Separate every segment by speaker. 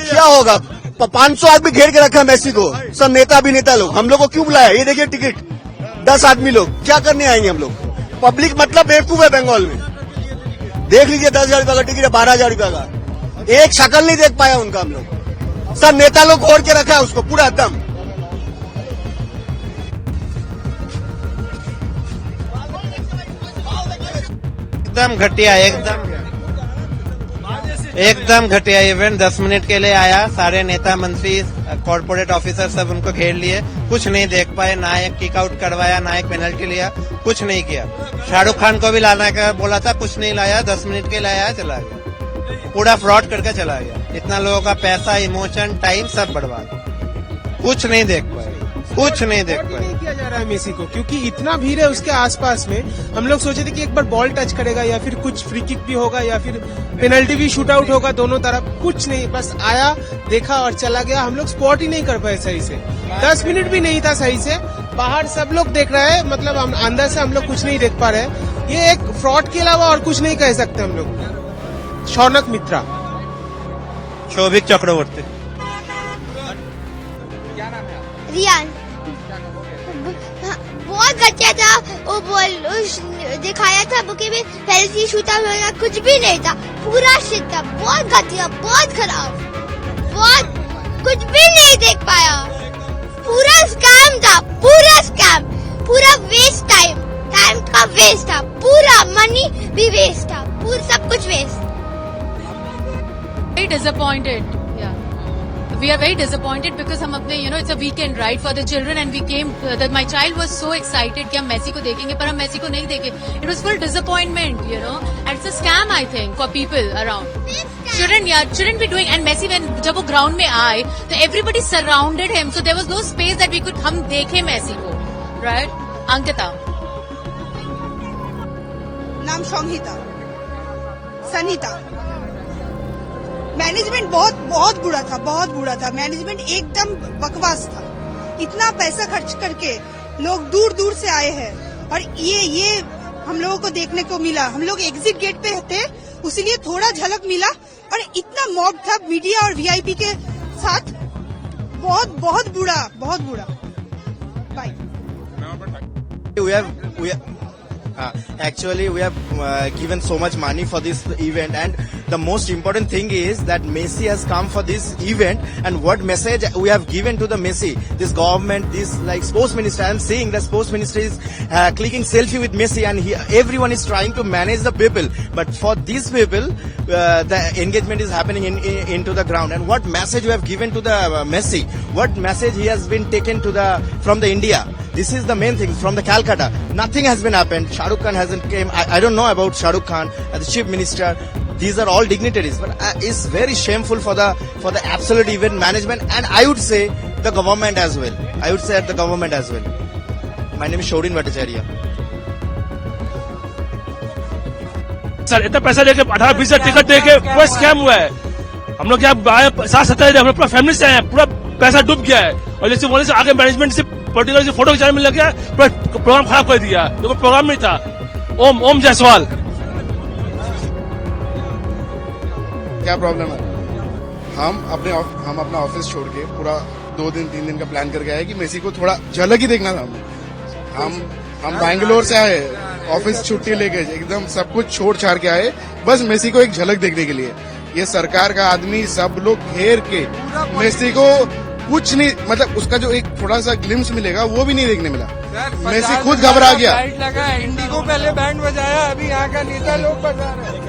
Speaker 1: क्या होगा? 500 आदमी घेर के रखा है मेसी को, सब नेता अभिनेता लोग। हम लोग को क्यों बुलाया? ये देखिए टिकट 10 आदमी लोग, क्या करने आएंगे हम लोग? पब्लिक मतलब बेवकूफ है बंगाल में। देख लीजिए 10,000 रुपया का टिकट है, 12,000 रुपया का। एक शक्ल नहीं देख पाया उनका हम लोग। सब नेता लोग घोर के रखा है उसको पूरा दम।
Speaker 2: एकदम घटिया, एकदम घटिया इवेंट। 10 मिनट के लिए आया, सारे नेता मंत्री कॉर्पोरेट ऑफिसर सब उनको घेर लिए, कुछ नहीं देख पाए। ना एक किक आउट करवाया, ना एक पेनल्टी लिया, कुछ नहीं किया। शाहरुख खान को भी लाना का बोला था, कुछ नहीं लाया। 10 मिनट के लिए आया, चला गया। पूरा फ्रॉड करके चला गया। इतना लोगों का पैसा, इमोशन, टाइम सब बर्बाद। कुछ नहीं देख पाए, कुछ नहीं देख पाए।
Speaker 3: नहीं किया जा रहा है मेसी को, क्योंकि इतना भीड़ है उसके आसपास में। हम लोग सोचे थे कि एक बार बॉल टच करेगा या फिर कुछ फ्री किक भी होगा या फिर पेनल्टी भी शूट आउट होगा दोनों तरफ। कुछ नहीं, बस आया, देखा और चला गया। हम लोग स्पॉट ही नहीं कर पाए सही से। 10 मिनट भी नहीं था सही से। बाहर सब लोग देख रहे हैं, मतलब हम अंदर से हम लोग कुछ नहीं देख पा रहे हैं। ये एक फ्रॉड के अलावा और कुछ नहीं कह सकते हम लोग। शौनक मित्रा,
Speaker 2: शोभिक चक्रवर्ती,
Speaker 4: रियान, बहुत घटिया था वो बॉल दिखाया था बुके में। पहले से शूट आउट होगा, कुछ भी नहीं था, पूरा शिट था। बहुत घटिया, बहुत खराब, बहुत कुछ भी नहीं देख पाया। पूरा स्कैम था, पूरा स्कैम, पूरा वेस्ट टाइम का वेस्ट था, पूरा मनी भी वेस्ट था, पूरा सब कुछ waste.
Speaker 5: Very disappointed. Yeah, we are very disappointed because हम अपने it's a weekend right for the children and we came. My child was so excited कि हम मेसी को देखेंगे, पर हम मेसी को नहीं देखे. It was full disappointment, and it's a scam I think for people around. Shouldn't be doing. And Messi जब वो ground में आए, तो everybody surrounded him, so there was no space that we could हम देखे मेसी को, right? Ankita,
Speaker 6: नाम संहिता, Sanita. Management बहुत बुरा था, बहुत बुरा था। मैनेजमेंट एकदम बकवास था। इतना पैसा खर्च करके लोग दूर दूर से आए हैं और ये हम लोगों को देखने को मिला। हम लोग एग्जिट गेट पे थे, उसीलिए थोड़ा झलक मिला। और इतना मॉब था मीडिया और वीआईपी के साथ, बहुत बुरा, बहुत बुरा। Bye.
Speaker 7: Actually, we have given so much money for this event, and the most important thing is that Messi has come for this event. And what message we have given to the Messi, this government, this sports minister. I am seeing the sports minister is clicking selfie with Messi, and everyone is trying to manage the people. But for these people, the engagement is happening into the ground. And what message we have given to the Messi? What message he has been taken to from the India? This is the main thing from the Calcutta. Nothing has been happened. Shah Rukh Khan hasn't came. I don't know about Shah Rukh Khan as the chief minister. These are all dignitaries, but it's very shameful for the absolute event management, and I would say the government as well. My name is Shorin Bhattacharya.
Speaker 8: Sir इतना पैसा देके 18-20 ticket देके पूरा scam हुआ है। हम लोग क्या 7-7 हम लोग पूरा फैमिली से आए हैं, पूरा पैसा डूब गया है। और जैसे बोले से आगे मैनेजमेंट से पर्टिकुलर से फोटो खिंचाने में लग गया, पूरा प्रोग्राम खराब कर दिया। तो प्रोग्राम नहीं था। ओम जायसवाल,
Speaker 9: क्या प्रॉब्लम है? हम अपना ऑफिस छोड़ के पूरा 2 दिन 3 दिन का प्लान करके आए कि मेसी को थोड़ा झलक ही देखना था। हम बैंगलोर से आए, ऑफिस छुट्टी लेके एकदम सब कुछ छोड़ छाड़ के आए, बस मेसी को एक झलक देखने के लिए। ये सरकार का आदमी सब लोग घेर के मेसी को कुछ नहीं, मतलब उसका जो एक थोड़ा सा ग्लिम्स मिलेगा वो भी नहीं देखने मिला। मेसी खुद घबरा गया।
Speaker 10: इंडी को पहले बैंड बजाया, अभी यहाँ का नेता लोग बजा रहे हैं।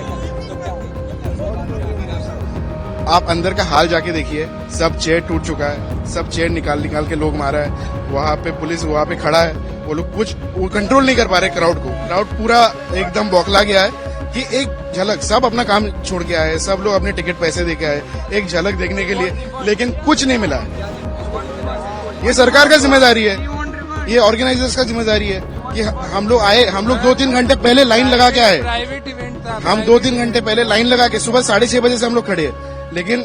Speaker 9: आप अंदर का हाल जाके देखिए, सब चेयर टूट चुका है, सब चेयर निकाल के लोग मारा है। वहाँ पे पुलिस वहाँ पे खड़ा है, वो लोग वो कंट्रोल नहीं कर पा रहे क्राउड को। क्राउड पूरा एकदम बौखला गया है कि एक झलक, सब अपना काम छोड़ के आए, सब लोग अपने टिकट पैसे दे के आए एक झलक देखने के लिए, लेकिन कुछ नहीं मिला। ये सरकार का जिम्मेदारी है, ये ऑर्गेनाइजर्स का जिम्मेदारी है कि हम लोग आए, हम लोग 2-3 घंटे पहले लाइन लगा के आए।
Speaker 10: प्राइवेट इवेंट था।
Speaker 9: हम 2-3 घंटे पहले लाइन लगा के सुबह 6:30 बजे से हम लोग खड़े हैं, लेकिन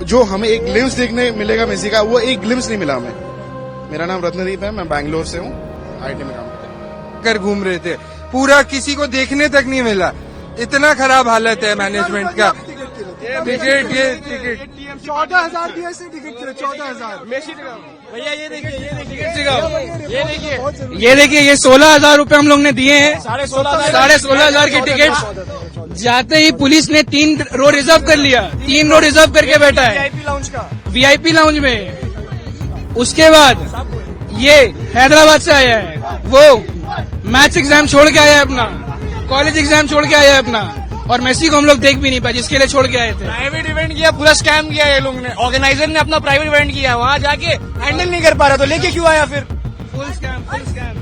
Speaker 9: जो हमें एक ग्लिम्स देखने मिलेगा मेसी का, वो एक ग्लिम्स नहीं मिला हमें। मेरा नाम रत्नदीप है, मैं बैंगलोर से हूँ, आईटी में काम
Speaker 10: कर घूम रहे थे, पूरा किसी को देखने तक नहीं मिला। इतना खराब हालत है मैनेजमेंट का। टिकट ये टिकट
Speaker 3: 14,000 दिए से टिकट 14,000
Speaker 10: भैया ये देखिए ये देखिए ये 16,000 रुपए हम लोग ने दिए हैं 16,500 की टिकट। जाते ही पुलिस ने 3 रो रिजर्व कर लिया, 3 रो रिजर्व करके बैठा है VIP लाउंज में। उसके बाद ये हैदराबाद से आया है, वो मैथ्स एग्जाम छोड़ के आया है अपना, कॉलेज एग्जाम छोड़ के आया है अपना, और मेसी को हम लोग देख भी नहीं पाए जिसके लिए छोड़ के आए थे। प्राइवेट इवेंट किया, पूरा स्कैम किया ये लोग ने। ऑर्गेनाइजर ने अपना प्राइवेट इवेंट किया, वहाँ जाके हैंडल नहीं कर पा रहा तो लेके क्यों आया फिर? Full scam, full scam.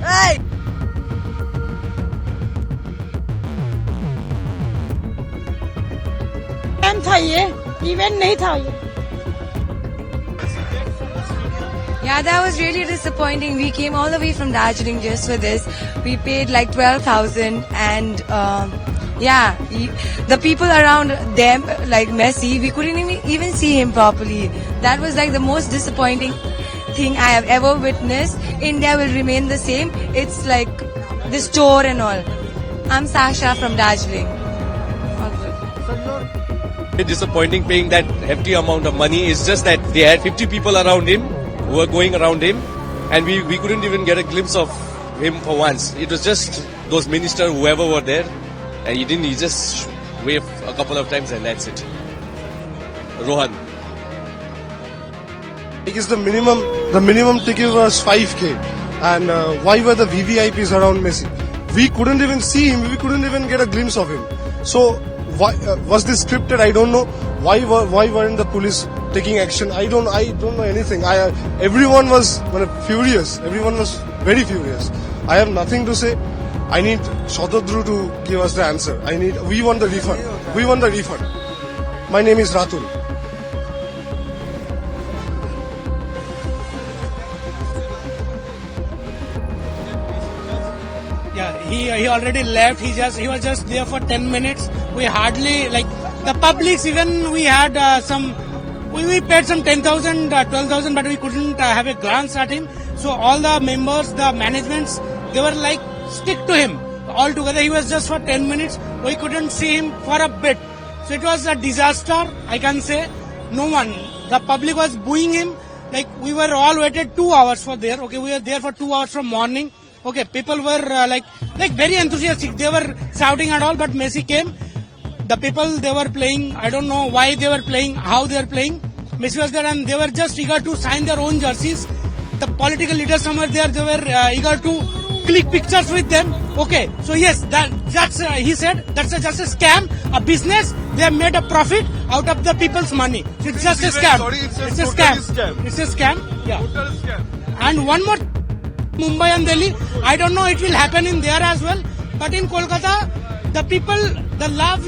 Speaker 6: था ये इवेंट नहीं था ये।
Speaker 11: Yeah, that was really disappointing. We came all the way from Darjeeling just for this. We paid like 12,000 and the people around them, like Messi, we couldn't even see him properly. That was like the most disappointing thing I have ever witnessed. India will remain the same. It's like this tour and all. I'm Sasha from Darjeeling. All good.
Speaker 12: It's disappointing paying that hefty amount of money. It's just that they had 50 people around him who were going around him, and we couldn't even get a glimpse of him for once. It was just those ministers, whoever were there, and he just waved a couple of times and that's it. Rohan.
Speaker 9: Because the minimum ticket was 5K, and why were the VVIPs around Messi? We couldn't even see him, we couldn't even get a glimpse of him. So why was this scripted? I don't know. Why weren't the police taking action? I don't know anything. Everyone was furious. Everyone was very furious. I have nothing to say. I need Shatadru to give us the answer. We want the refund. We want the refund. My name is Ratul.
Speaker 10: Yeah, he already left. He was just there for 10 minutes. We hardly, like, the publics, even we had we paid some 10,000, 12,000, but we couldn't have a glance at him. So all the members, the managements, they were like, stick to him. All together, he was just for 10 minutes. We couldn't see him for a bit. So it was a disaster, I can say. No one, the public was booing him. Like, we were all waited 2 hours for there. Okay, we were there for 2 hours from morning. Okay, people were like very enthusiastic. They were shouting and all, but Messi came. The people, they were playing. I don't know why they were playing, how they were playing. Messi was there and they were just eager to sign their own jerseys. The political leaders somewhere there, they were eager to click pictures with them. Okay, so yes, that's he said that's just a scam, a business. They have made a profit out of the people's money. So it's just a scam. It's a scam. It's a scam. Yeah. And one more, Mumbai and Delhi. I don't know it will happen in there as well, but in Kolkata, the people, the love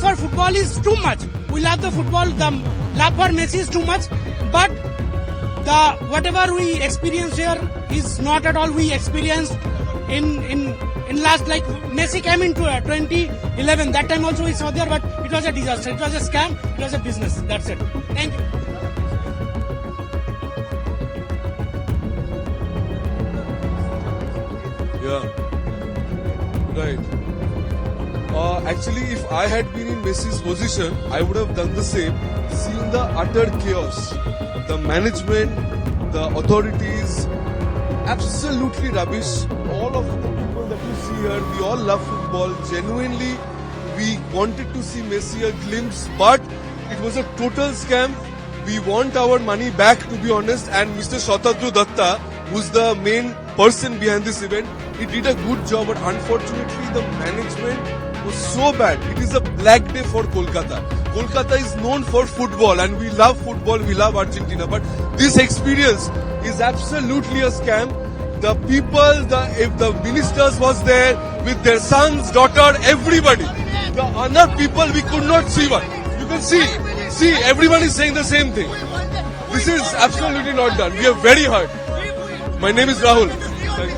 Speaker 10: for football is too much. We love the football. The love for Messi is too much, but whatever we experience here is not at all we experienced in last, like, Messi came into 2011. That time also we saw there, but it was a disaster. It was a scam. It was a business. That's it. Thank you.
Speaker 13: Yeah. Right. Actually, if I had been in Messi's position, I would have done the same. Seen the utter chaos, the management, the authorities, absolutely rubbish. All of the people that you see here, we all love football. Genuinely, we wanted to see Messi a glimpse, but it was a total scam. We want our money back, to be honest. And Mr. Shatadru Datta, who's the main person behind this event, he did a good job, but unfortunately the management was so bad. It is a black day for Kolkata. Kolkata is known for football and we love football, we love Argentina, but this experience is absolutely a scam. The people, if the ministers was there with their sons, daughter, everybody. The other people, we could not see one. You can see, everyone is saying the same thing. This is absolutely not done. We are very hurt. My name is Rahul. Thank you.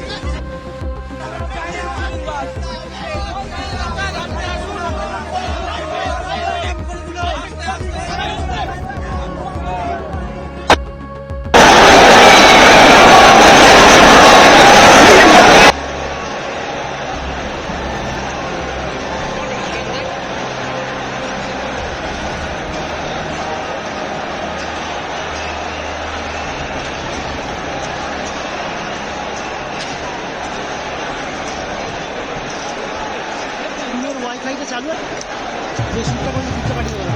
Speaker 10: ये shoot का picture party हो रहा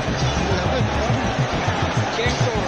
Speaker 10: है